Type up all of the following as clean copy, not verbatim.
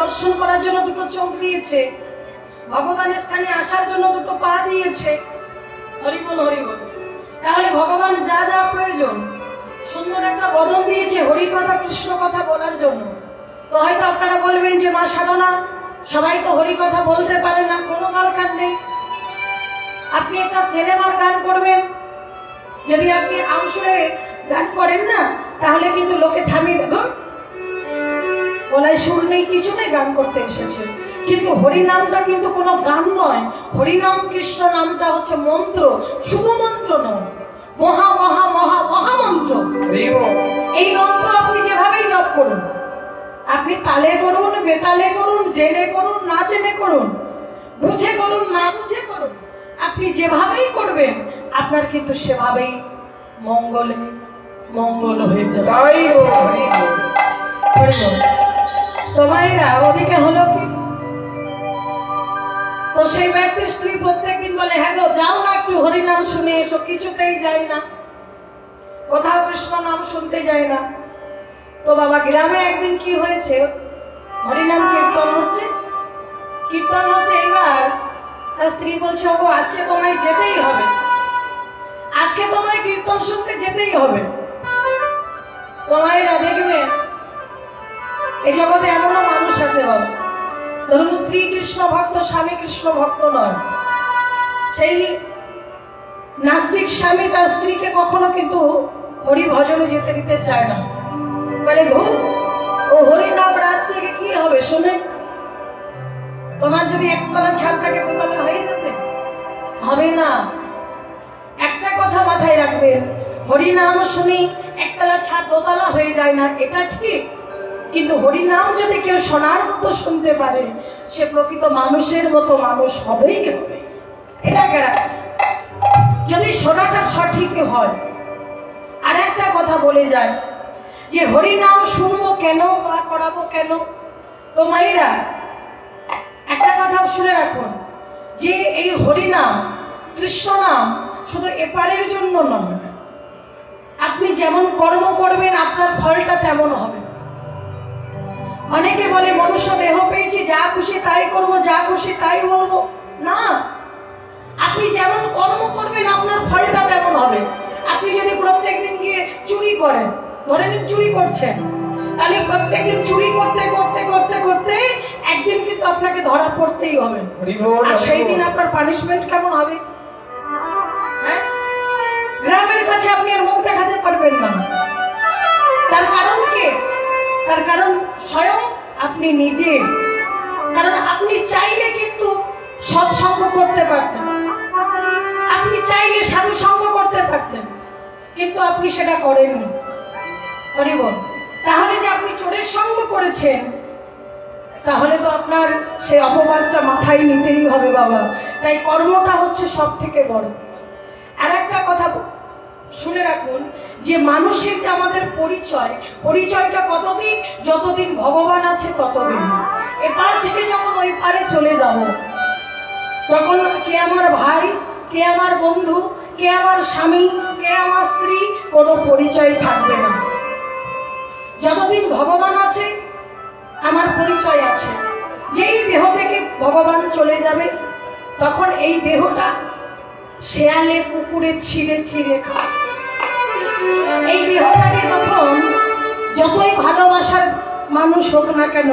দর্শন করার জন্য দুটো চোখ দিয়েছে, ভগবানের স্থানে আসার জন্য দুটো পা দিয়েছে। হরি বল হরি বল। তাহলে ভগবান যা যা প্রয়োজন, সুন্দর একটা বদন দিয়েছে হরি কথা কৃষ্ণ কথা বলার জন্য। তো হয়তো আপনারা বলবেন যে মা সাধনা, সবাই তো হরি কথা বলতে পারে না, কোনো দরকার নেই। আপনি একটা সিনেমার গান করবেন, যদি আপনি আমসুরে গান করেন না, তাহলে কিন্তু লোকে থামিয়ে দেব, গলায় সুর নেই, কিছু নেই, গান করতে এসেছে। কিন্তু হরি নামটা কিন্তু কোনো গান নয়, হরিনাম কৃষ্ণ নামটা হচ্ছে মন্ত্র, শুধু মন্ত্র নয়, মহা মহা মহা মহামন্ত্র। এই মন্ত্র আপনি যেভাবেই জপ করুন, আপনি তালে করুন, বেতালে করুন, জেনে করুন, না জেনে করুন, বুঝে করুন, না বুঝে করুন, আপনি যেভাবেই করবেন আপনার কিন্তু সেভাবেই মঙ্গলে মঙ্গল হয়ে যাবে। তাই তো মায়েরা ওদিকে হলো কি, তো সেই ব্যক্তির স্ত্রী প্রত্যেকদিন বলে হ্যাঁ গো যাও না একটু হরিনাম শুনে এসো, কিছুতেই যায় না, কোথাও কৃষ্ণ নাম শুনতে যায় না। তো বাবা গ্রামে একদিন কি হয়েছে, হরিনাম কীর্তন হচ্ছে, এবার তার স্ত্রী বলছে ওগো আজকে তোমায় যেতেই হবে, আজকে তোমায় কীর্তন শুনতে যেতেই হবে। তোমায়রা দেখবে এই জগতে এমনও মানুষ আছে বাবা, ধরুন স্ত্রী কৃষ্ণ ভক্ত, স্বামী কৃষ্ণ ভক্ত নয়, সেই নাস্তিক স্বামী তার স্ত্রীকে কখনো কিন্তু হরি ভজনে যেতে দিতে চায় না, বলে ধূপ ও হরি নাম রাজ্যে কি হবে শুনে, তোমার যদি একতলা ছাদ থাকে দোতলা হয়ে যাবে, হবে না। একটা কথা মাথায় রাখবেন, হরি নাম শুনি একতলা ছাদ দোতলা হয়ে যায় না, এটা ঠিক, কিন্তু হরি নাম যদি কেউ শোনার মতো শুনতে পারে, সে প্রকৃত মানুষের মতো মানুষ হবেই হবে, এটা গ্যারান্টি, যদি শোনাটা সঠিক হয়। আর একটা কথা বলে যায় যে হরি নাম শুনবো কেন বা করাবো কেন, তো মায়েরা একটা কথা শুনে রাখুন, যে এই হরি নাম কৃষ্ণ নাম শুধু এপারের জন্য নয়, আপনি যেমন কর্ম করবেন আপনার ফলটা তেমন হবে। অনেকে বলে মনুষ্য দেহ পেয়েছি, যা খুশি তাই করবো, যা খুশি তাই বলবো, না, আপনি যেমন কর্ম করবেন আপনার ফলটা তেমন হবে। আপনি যদি প্রত্যেকদিন গিয়ে চুরি করেন, ধরে নিন চুরি করছেন, তাহলে প্রত্যেকদিন চুরি করতে করতে করতে করতে একদিন কিন্তু আপনাকে ধরা পড়তেই হবে, আর সেই দিন আপনার পানিশমেন্ট কেমন হবে? হ্যাঁ, গ্রামের কাছে আপনি আর মুখ দেখাতে পারবেন না, তার কারণ কি? তার কারণ স্বয়ং আপনি নিজে। কারণ আপনি চাইলে কিন্তু সৎসঙ্গ করতে পারতেন, আপনি চাইলে সাধু সঙ্গ করতে পারতেন, কিন্তু আপনি সেটা করেননি। তাহলে যে আপনি চোরের সঙ্গ করেছেন, তাহলে তো আপনার সেই অপবাদটা মাথায় নিতেই হবে বাবা। তাই কর্মটা হচ্ছে সব থেকে বড়। আর একটা কথা শুনে রাখুন, যে মানুষের যে আমাদের পরিচয়টা কতদিন, যতদিন ভগবান আছে ততদিন। এপার থেকে যখন ওই পারে চলে যাব, তখন কে আমার ভাই, কে আমার বন্ধু, কে আমার স্বামী, কে আমার স্ত্রী, কোনো পরিচয় থাকবে না। যতদিন ভগবান আছে আমার পরিচয় আছে। যেই দেহ থেকে ভগবান চলে যাবে, তখন এই দেহটা শেয়ালে কুকুরে ছিঁড়ে ছিঁড়ে খায়। এই দেহটাকে তখন যতই ভালোবাসার মানুষ হোক না কেন,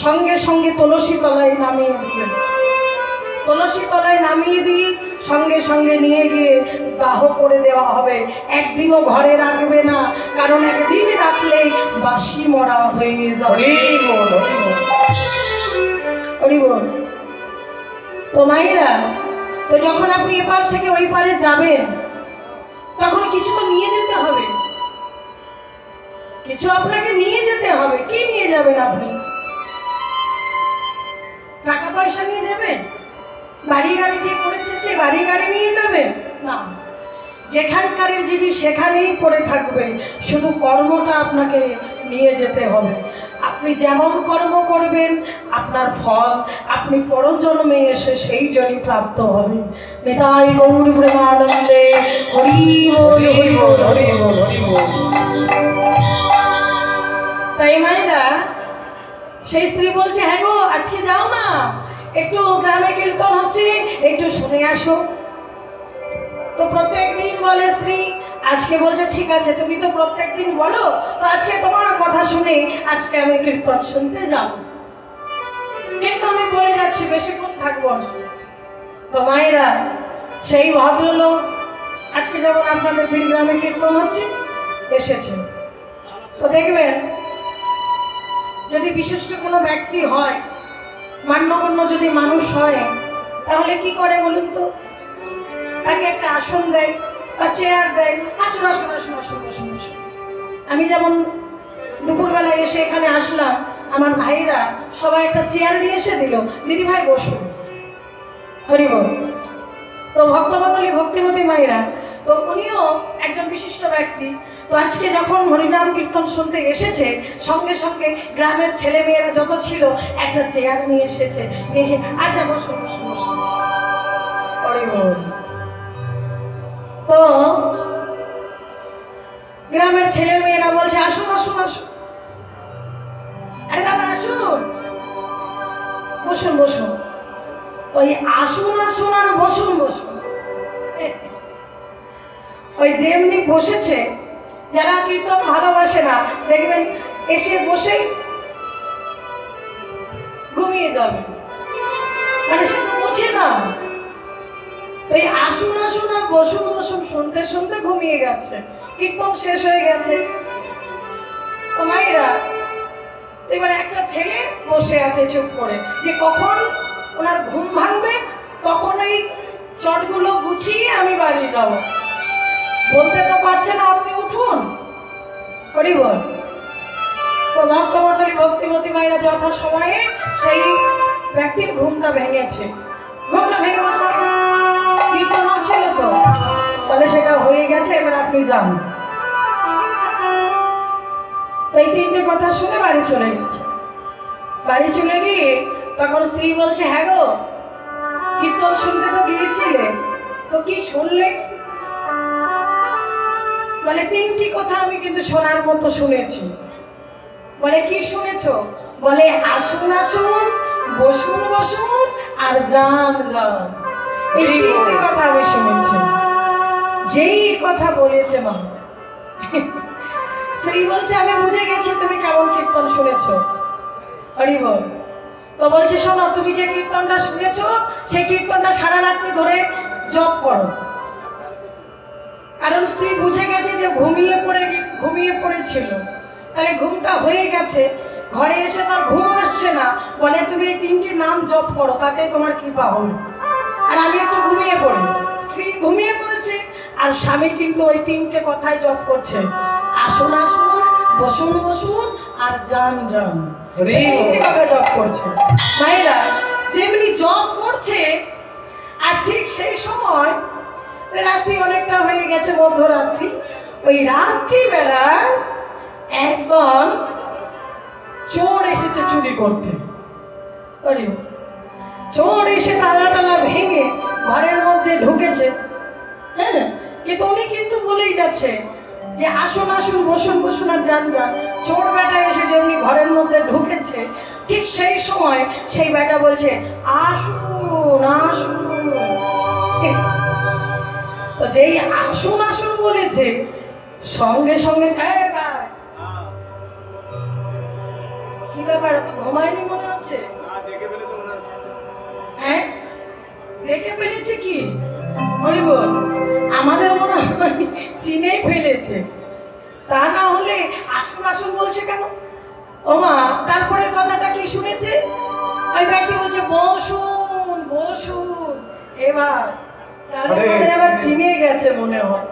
সঙ্গে সঙ্গে তুলসী তলায় নামিয়ে দিবেন, তুলসী তলায় নামিয়ে দিয়ে সঙ্গে সঙ্গে নিয়ে গিয়ে দাহ করে দেওয়া হবে। একদিনও ঘরে রাখবে না, কারণ একদিন রাখলে বাসি মরা হয়ে যাবে। তো মায়েরা, তো যখন আপনি এপার থেকে ওই পারে যাবেন, তখন কিছু তো নিয়ে যেতে হবে, কিছু আপনাকে নিয়ে যেতে হবে। কি নিয়ে যাবেন আপনি? টাকা পয়সা নিয়ে যাবেন? বাড়ি গাড়ি যে করেছে সে বাড়ি গাড়ি নিয়ে যাবেন না, যেখানকারের জীবী সেখানেই পড়ে থাকবে, শুধু কর্মটা আপনাকে নিয়ে যেতে হবে। আপনি যেমন কর্ম করবেন আপনার ফল আপনি পরজন্মে এসে সেই জনই প্রাপ্ত হবে। নিতাই গৌর প্রেমানন্দে হরি বল হরি বল হরি বল হরি বল। তাই মায়েরা, সেই স্ত্রী বলছে, হ্যাঁ গো আজকে যাও না, একটু গ্রামে কীর্তন হচ্ছে, একটু শুনে আসো। তো প্রত্যেক দিন বলে স্ত্রী, আজকে বলছো ঠিক আছে, তুমি তো প্রত্যেক দিন বলো, তো আজকে তোমার কথা শুনে আজকে আমি কীর্তন শুনতে যাব, কিন্তু আমি বলে যাচ্ছি বেশিক্ষণ থাকবো না। তো মায়েরা, সেই ভদ্রলোক আজকে যেমন আপনাদের বীরগ্রামে কীর্তন হচ্ছে এসেছে। তো দেখবেন যদি বিশিষ্ট কোনো ব্যক্তি হয়, মান্যগণ্য যদি মানুষ হয়, তাহলে কি করে বলুন তো? তাকে একটা আসন দেয় বা চেয়ার দেয়, আসুন আসুন আসুন আসুন আসুন আসুন। আমি যেমন দুপুরবেলায় এসে এখানে আসলাম, আমার ভাইরা সবাই একটা চেয়ার নিয়ে এসে দিল, দিদি ভাই বসুন, হরি বল। তো ভক্তমণ্ডলী, ভক্তিমতী মায়েরা, তো উনিও একজন বিশিষ্ট ব্যক্তি। তো আজকে যখন হরিনাম কীর্তন শুনতে এসেছে, সঙ্গে সঙ্গে গ্রামের ছেলে মেয়েরা যত ছিল একটা চেয়ার নিয়ে এসেছে, নিয়ে এসে আচ্ছা বসুন বসুন বসুন, হরি বল। তো গ্রামের ছেলে মেয়েরা বলছে আসুন আসুন আসুন, আরে দাদা আসুন, বসুন বসুন। ওই আসুন আসুন আর বসুন বসুন, ওই যেমনি বসেছে, যারা কীর্তন ভালোবাসে না দেখবেন এসে বসেই ঘুমিয়ে যাবে, মানে সে তো বোঝে না। তো এই আসুন আসুন আর বসুন বসুন শুনতে শুনতে ঘুমিয়ে গেছে, কীর্তন শেষ হয়ে গেছে। তো মায়েরা, এবারে একটা ছেলে বসে আছে চুপ করে, যে কখন ওনার ঘুম ভাঙবে তখন এই চটগুলো গুছিয়ে আমি বাড়ি যাব। বলতে তো পারছে না, আপনি উঠুন, হরি বল। তো ভক্তমণ্ডলী, ভক্তিমতী মায়েরা যথা সময়ে সেই ব্যক্তির ঘুমটা ভেঙেছে। ঘুমটা ভেঙে বলছে কীর্তন হচ্ছিল তো, বলে সেটা হয়ে গেছে, এবার আপনি যান। তো এই তিনটে কথা শুনে বাড়ি চলে গেছে। বাড়ি চলে গিয়ে তখন স্ত্রী বলছে, হ্যাঁ গো কীর্তন শুনতে তো গিয়েছিলে, তো কি শুনলে? বলে তিনটি কথা আমি কিন্তু শোনার মতো শুনেছি। বলে কি শুনেছো? বলে আসুন আসুন, বসুন বসুন আর যান যান, এই তিনটি কথা আমি শুনেছি। যেই কথা বলেছে মা, স্ত্রী বলছে আমি বুঝে গেছি তুমি কেমন কীর্তন শুনেছো, হরি বল। তো বলছে শোনো, তুমি যে কীর্তনটা শুনেছো সেই কীর্তনটা সারা রাত্রি ধরে জপ করো। কারণ স্ত্রী বুঝে গেছে যে ঘুমিয়ে পড়েছিল, তাহলে ঘুমটা হয়ে গেছে, ঘরে এসে তার ঘুম আসছে না, বলে তুমি এই তিনটি নাম জপ করো, তাতে তোমার কৃপা হবে। আর আমি একটু ঘুমিয়ে পড়ি। স্ত্রী ঘুমিয়ে পড়েছে আর স্বামী কিন্তু ওই তিনটে কথাই জপ করছে, আসুন আসুন, বসুন বসুন আর যান যান, তিনটে কথা জপ করছে। মায়েরা, যেমনি জপ করছে আর ঠিক সেই সময় রাত্রি অনেকটা হয়ে গেছে, মধ্যরাত্রি, ওই রাত্রিবেলা একদম চোর এসেছে চুরি করতে। চোর এসে তালা টালা ভেঙে ঘরের মধ্যে ঢুকেছে। হ্যাঁ, কিন্তু উনি কিন্তু বলেই যাচ্ছে যে আসুন আসুন, বসুন বসুন আর যান যান। চোর বেটা এসে যেমনি ঘরের মধ্যে ঢুকেছে, ঠিক সেই সময় সেই বেটা বলছে আসুন আসুন। তো যেই আসুন আসুন বলেছে, সঙ্গে সঙ্গে কি ব্যাপার, তো ঘুমায়নি মনে হচ্ছে? হ্যাঁ, দেখে ফেলেছে কি হরি বল, আমাদের মনে হয় চিনেই ফেলেছে, তা না হলে আসুন আসুন বলছে কেন? ও মা, তারপরের কথাটা কি শুনেছে? ওই ব্যক্তি বলছে বসুন বসুন। এবার তাহলে আমাদের এবার চিনে গেছে মনে হয়।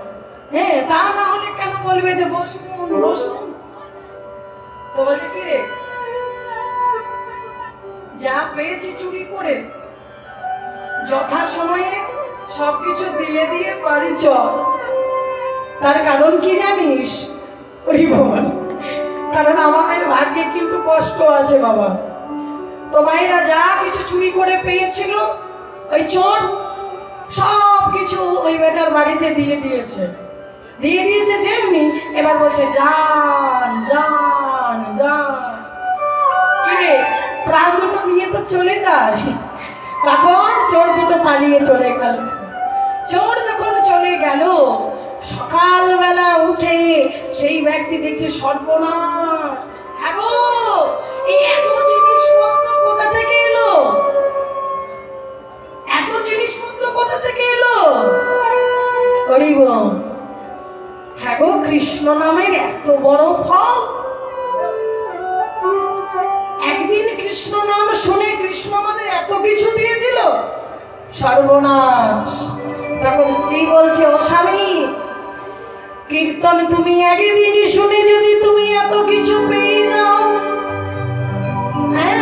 হ্যাঁ, তা না হলে কেন বলবে যে বসুন বসুন? তো বলছে কি রে, যা পেয়েছি চুরি করে যথা সময়ে সবকিছু দিয়ে দিয়ে বাড়ি চল। তার কারণ কি জানিস? বল, কারণ আমাদের ভাগ্যে কিন্তু কষ্ট আছে বাবা। তো মায়েরা যা কিছু চুরি করে পেয়েছিল, ওই চোর সব কিছু ওই বেটার বাড়িতে দিয়ে দিয়েছে যেমনি। এবার বলছে যান যান যান। কি আগে প্রাণ দুটো নিয়ে তো চলে যায়। তখন চোর দুটো পালিয়ে চলে গেল। চোর যখন চলে গেল, সকালবেলা উঠে সেই ব্যক্তি দেখছে সর্বনাশ। হ্যাঁ গো, এই এত জিনিসপত্র কোথা থেকে এলো? এত জিনিসপত্র কোথা থেকে এলো? হরিব, হ্যাঁ গো, কৃষ্ণ নামের এত বড় ফল। একদিন কৃষ্ণ নাম শুনে কৃষ্ণ আমাদের এত কিছু দিয়ে দিল, সর্বনাশ। তখন স্ত্রী বলছে, ও স্বামী, কীর্তন তুমি একদিন শুনে যদি তুমি এত কিছু পেয়ে যাও, হ্যাঁ